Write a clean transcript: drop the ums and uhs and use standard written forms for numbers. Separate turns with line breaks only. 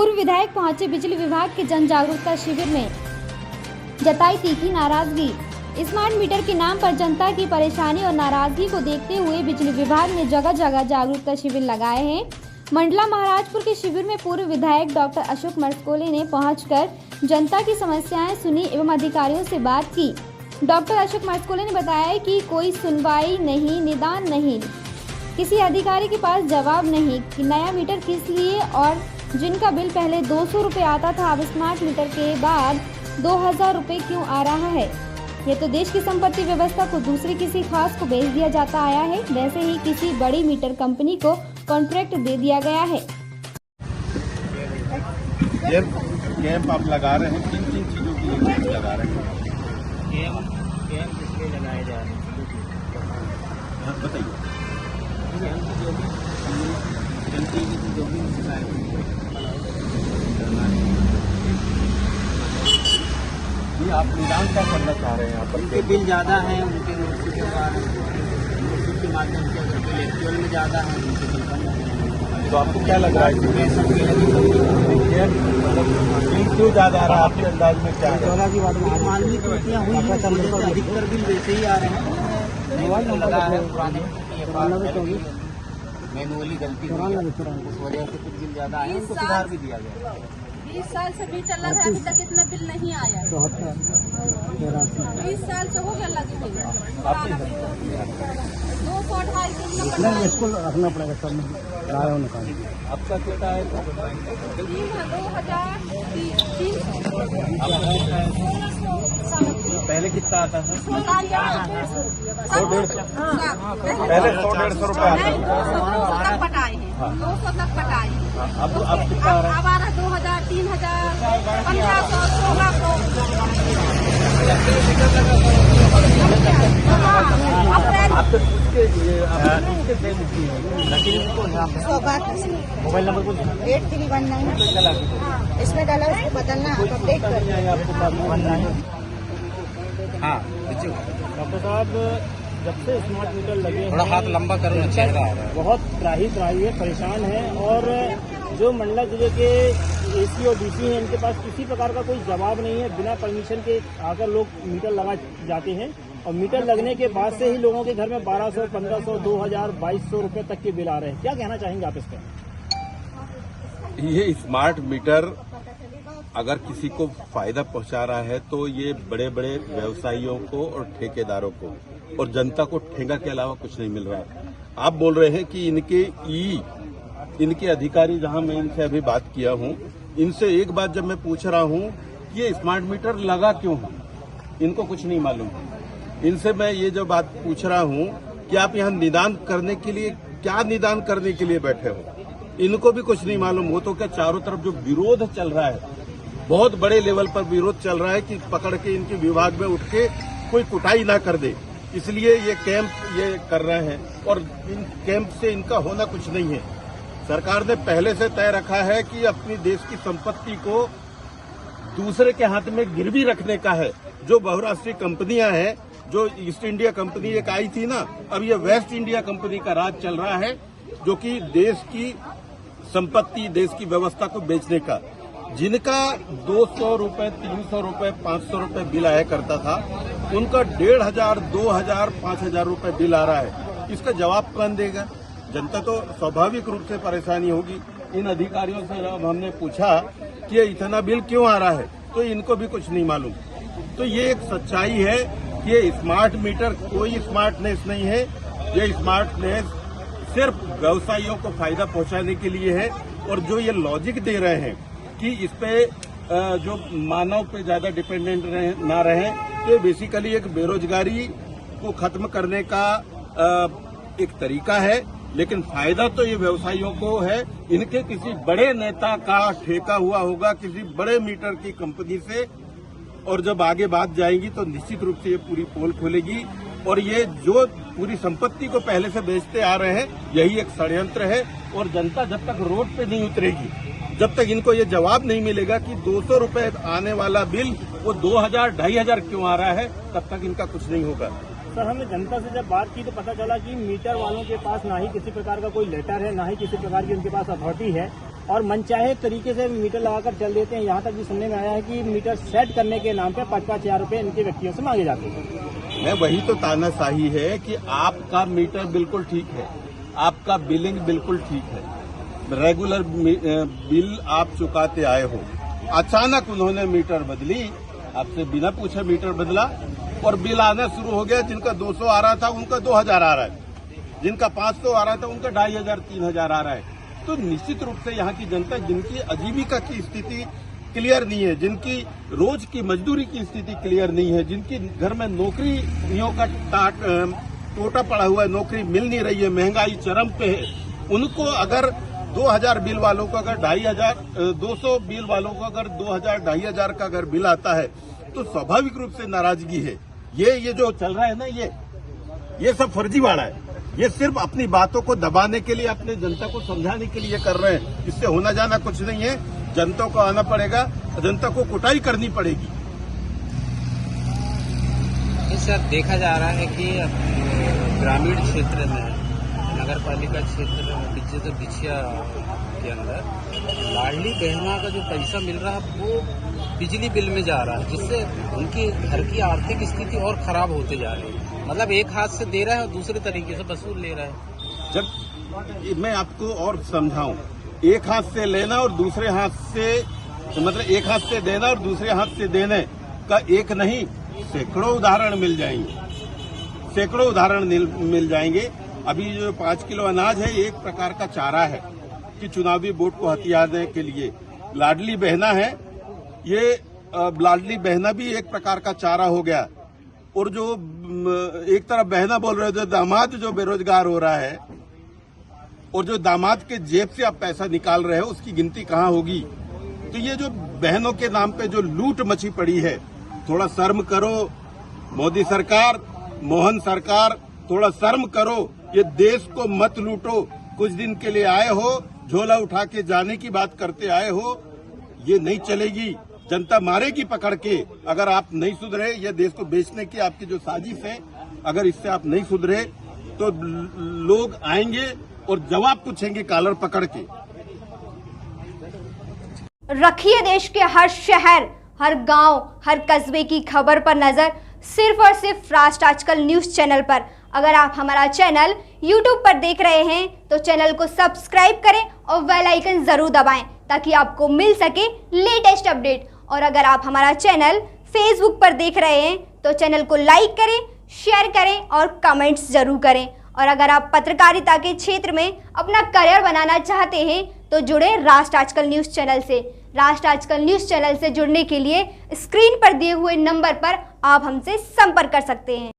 पूर्व विधायक पहुंचे बिजली विभाग के जन जागरूकता शिविर में, जताई तीखी नाराजगी। स्मार्ट मीटर के नाम पर जनता की परेशानी और नाराजगी को देखते हुए बिजली विभाग ने जगह जगह जागरूकता शिविर लगाए हैं। मंडला महाराजपुर के शिविर में पूर्व विधायक डॉक्टर अशोक मरसकोले ने पहुंचकर जनता की समस्याएं सुनी एवं अधिकारियों से बात की। डॉक्टर अशोक मरसकोले ने बताया कि कोई सुनवाई नहीं, निदान नहीं, किसी अधिकारी के पास जवाब नहीं कि नया मीटर किस लिए, और जिनका बिल पहले 200 रुपये आता था अब स्मार्ट मीटर के बाद 2000 रुपये क्यों आ रहा है। ये तो देश की संपत्ति व्यवस्था को दूसरे किसी खास को बेच दिया जाता आया है। वैसे ही किसी बड़ी मीटर कंपनी को कॉन्ट्रैक्ट दे दिया गया है।
ये कैंप आप लगा रहे हैं, किन किन चीजों के लिए कैंप लगा रहे हैं?
कैंप इसलिए लगाए जा रहे हैं,
बताइए।
जो भी
आप निदान क्या करना चाह रहे हैं? आप
उनके बिल ज़्यादा हैं, उनके नोटिस के माध्यम से अगर बिल एक्चुअल में ज़्यादा है उनके बिल कम है।
तो आपको क्या लग रहा है
सबके
बिल क्यों ज्यादा आ रहा है? आपके अंदाज में क्या है?
की बात मानवीय त्रुटियाँ हुई हैं, अधिकतर बिल वैसे ही आ रहे हैं। लगा है पुराने मैनुअली गलती हुई है, उस वजह से कुछ बिल ज़्यादा आए, उनको सुधार भी दिया गया।
20 साल से मीटर लगा है, अभी तक इतना बिल नहीं आया। 20 साल से हो गया लगे हुए। 200-250
इसको रखना पड़ेगा सब में राय होने का।
आपका कितना है?
2000
पहले कितना आता था?
100-150
पहले 100-150 रुपए आता था।
200 तक पटाए हैं, 200 तक पटाए हैं।
अब कितना आ रहा है?
अब आ रहा 2000, 3000, 1500, 1600।
मोबाइल नंबर
8319 इसमें डाला, उसको बदलना, अपडेट करना।
हाँ,
डॉक्टर साहब, जब से स्मार्ट मीटर लगे
थोड़ा हाथ लंबा करो, चेहरा
बहुत त्राही है, परेशान है। और जो मंडला जिले के एसी और डीसी हैं, इनके पास किसी प्रकार का कोई जवाब नहीं है। बिना परमिशन के आकर लोग मीटर लगा जाते हैं और मीटर लगने के बाद से ही लोगों के घर में 1200, 1500, 2000, 2200 रुपए तक के बिल आ रहे हैं। क्या कहना चाहेंगे आप इस पर?
ये स्मार्ट मीटर अगर किसी को फायदा पहुंचा रहा है तो ये बड़े बड़े व्यवसायियों को और ठेकेदारों को और जनता को ठेंगा के अलावा कुछ नहीं मिल रहा है। आप बोल रहे हैं कि इनके अधिकारी, जहां मैं इनसे अभी बात किया हूं, इनसे एक बात जब मैं पूछ रहा हूं कि ये स्मार्ट मीटर लगा क्यों है, इनको कुछ नहीं मालूम। इनसे मैं ये जो बात पूछ रहा हूं कि आप यहाँ निदान करने के लिए, क्या निदान करने के लिए बैठे हो, इनको भी कुछ नहीं मालूम। वो तो क्या चारों तरफ जो विरोध चल रहा है, बहुत बड़े लेवल पर विरोध चल रहा है कि पकड़ के इनके विभाग में उठ के कोई कुटाई ना कर दे, इसलिए ये कैंप ये कर रहे हैं। और इन कैंप से इनका होना कुछ नहीं है। सरकार ने पहले से तय रखा है कि अपनी देश की संपत्ति को दूसरे के हाथ में गिरवी रखने का है। जो बहुराष्ट्रीय कंपनियां हैं, जो ईस्ट इंडिया कंपनी एक आई थी ना, अब ये वेस्ट इंडिया कंपनी का राज चल रहा है, जो कि देश की संपत्ति, देश की व्यवस्था को बेचने का। जिनका 200 रुपए, 300 रुपए, 500 रुपए बिल आया करता था, उनका 1500, 2000, 5000 रुपए बिल आ रहा है। इसका जवाब कौन देगा? जनता तो स्वाभाविक रूप से परेशानी होगी। इन अधिकारियों से जब हमने पूछा कि ये इतना बिल क्यों आ रहा है, तो इनको भी कुछ नहीं मालूम। तो ये एक सच्चाई है कि ये स्मार्ट मीटर कोई स्मार्टनेस नहीं है। ये स्मार्टनेस सिर्फ व्यवसायियों को फायदा पहुंचाने के लिए है। और जो ये लॉजिक दे रहे हैं कि इस पे जो मानव पे ज्यादा डिपेंडेंट ना रहे, तो बेसिकली एक बेरोजगारी को खत्म करने का एक तरीका है। लेकिन फायदा तो ये व्यवसायियों को है। इनके किसी बड़े नेता का ठेका हुआ होगा किसी बड़े मीटर की कंपनी से, और जब आगे बात जाएगी तो निश्चित रूप से ये पूरी पोल खुलेगी। और ये जो पूरी संपत्ति को पहले से बेचते आ रहे हैं, यही एक षड्यंत्र है। और जनता जब तक रोड पे नहीं उतरेगी, जब तक इनको ये जवाब नहीं मिलेगा कि 200 रुपए आने वाला बिल वो 2000, 2500 क्यों आ रहा है, तब तक इनका कुछ नहीं होगा।
सर, हमने जनता से जब बात की तो पता चला कि मीटर वालों के पास ना ही किसी प्रकार का कोई लेटर है, ना ही किसी प्रकार की उनके पास अथॉरिटी है। और मनचाहे तरीके से मीटर लगाकर चल देते हैं। यहाँ तक भी सुनने में आया है कि मीटर सेट करने के नाम पे 5-5 हजार रुपए इनके व्यक्तियों से मांगे जाते हैं।
मैं वही तो तानाशाही है कि आपका मीटर बिल्कुल ठीक है, आपका बिलिंग बिल्कुल ठीक है, रेगुलर बिल आप चुकाते आए हो, अचानक उन्होंने मीटर बदली, आपसे बिना पूछे मीटर बदला और बिल आना शुरू हो गया। जिनका 200 आ रहा था उनका 2000 आ रहा है, जिनका 500 आ रहा था उनका 2500-3000 आ रहा है। तो निश्चित रूप से यहाँ की जनता, जिनकी आजीविका की स्थिति क्लियर नहीं है, जिनकी रोज की मजदूरी की स्थिति क्लियर नहीं है, जिनकी घर में नौकरियों का टोटा पड़ा हुआ है, नौकरी मिल नहीं रही है, महंगाई चरम पे है, उनको अगर 2000 बिल वालों को अगर 2500, 200 बिल वालों को अगर 2000-2500 का अगर बिल आता है तो स्वाभाविक रूप से नाराजगी है। ये जो चल रहा है ना, ये सब फर्जीवाड़ा है। ये सिर्फ अपनी बातों को दबाने के लिए, अपने जनता को समझाने के लिए कर रहे हैं। इससे होना जाना कुछ नहीं है। जनता को आना पड़ेगा, जनता को कुटाई करनी पड़ेगी।
सर, देखा जा रहा है कि ग्रामीण क्षेत्र में, नगर पालिका क्षेत्र बिछिया के अंदर लाडली बहना का जो पैसा मिल रहा है वो बिजली बिल में जा रहा है, जिससे उनकी घर की आर्थिक स्थिति और खराब होते जा रही है। मतलब एक हाथ से दे रहा है और दूसरे तरीके से वसूल ले रहा है।
जब मैं आपको और समझाऊं, एक हाथ से लेना और दूसरे हाथ से, मतलब एक हाथ से देना और दूसरे हाथ से देने का एक नहीं, सैकड़ों उदाहरण मिल जाएंगे, सैकड़ों उदाहरण मिल जाएंगे। अभी जो 5 किलो अनाज है, एक प्रकार का चारा है कि चुनावी वोट को हथियाने के लिए। लाडली बहना है, ये लाडली बहना भी एक प्रकार का चारा हो गया। और जो एक तरफ बहना बोल रहे हो, जो दामाद जो बेरोजगार हो रहा है और जो दामाद के जेब से आप पैसा निकाल रहे हो, उसकी गिनती कहाँ होगी? तो ये जो बहनों के नाम पे जो लूट मची पड़ी है, थोड़ा शर्म करो मोदी सरकार, मोहन सरकार, थोड़ा शर्म करो। ये देश को मत लूटो। कुछ दिन के लिए आए हो, झोला उठा के जाने की बात करते आए हो, ये नहीं चलेगी। जनता मारेगी पकड़ के अगर आप नहीं सुधरे। ये देश को बेचने की आपकी जो साजिश है, अगर इससे आप नहीं सुधरे तो लोग आएंगे और जवाब पूछेंगे कॉलर पकड़ के।
रखिए देश के हर शहर, हर गांव, हर कस्बे की खबर पर नजर, सिर्फ और सिर्फ राष्ट्र आजकल न्यूज चैनल पर। अगर आप हमारा चैनल YouTube पर देख रहे हैं तो चैनल को सब्सक्राइब करें और बेल आइकन जरूर दबाएं ताकि आपको मिल सके लेटेस्ट अपडेट। और अगर आप हमारा चैनल Facebook पर देख रहे हैं तो चैनल को लाइक करें, शेयर करें और कमेंट्स जरूर करें। और अगर आप पत्रकारिता के क्षेत्र में अपना करियर बनाना चाहते हैं तो जुड़े राष्ट्र आजकल न्यूज चैनल से। राष्ट्र आजकल न्यूज चैनल से जुड़ने के लिए स्क्रीन पर दिए हुए नंबर पर आप हमसे संपर्क कर सकते हैं।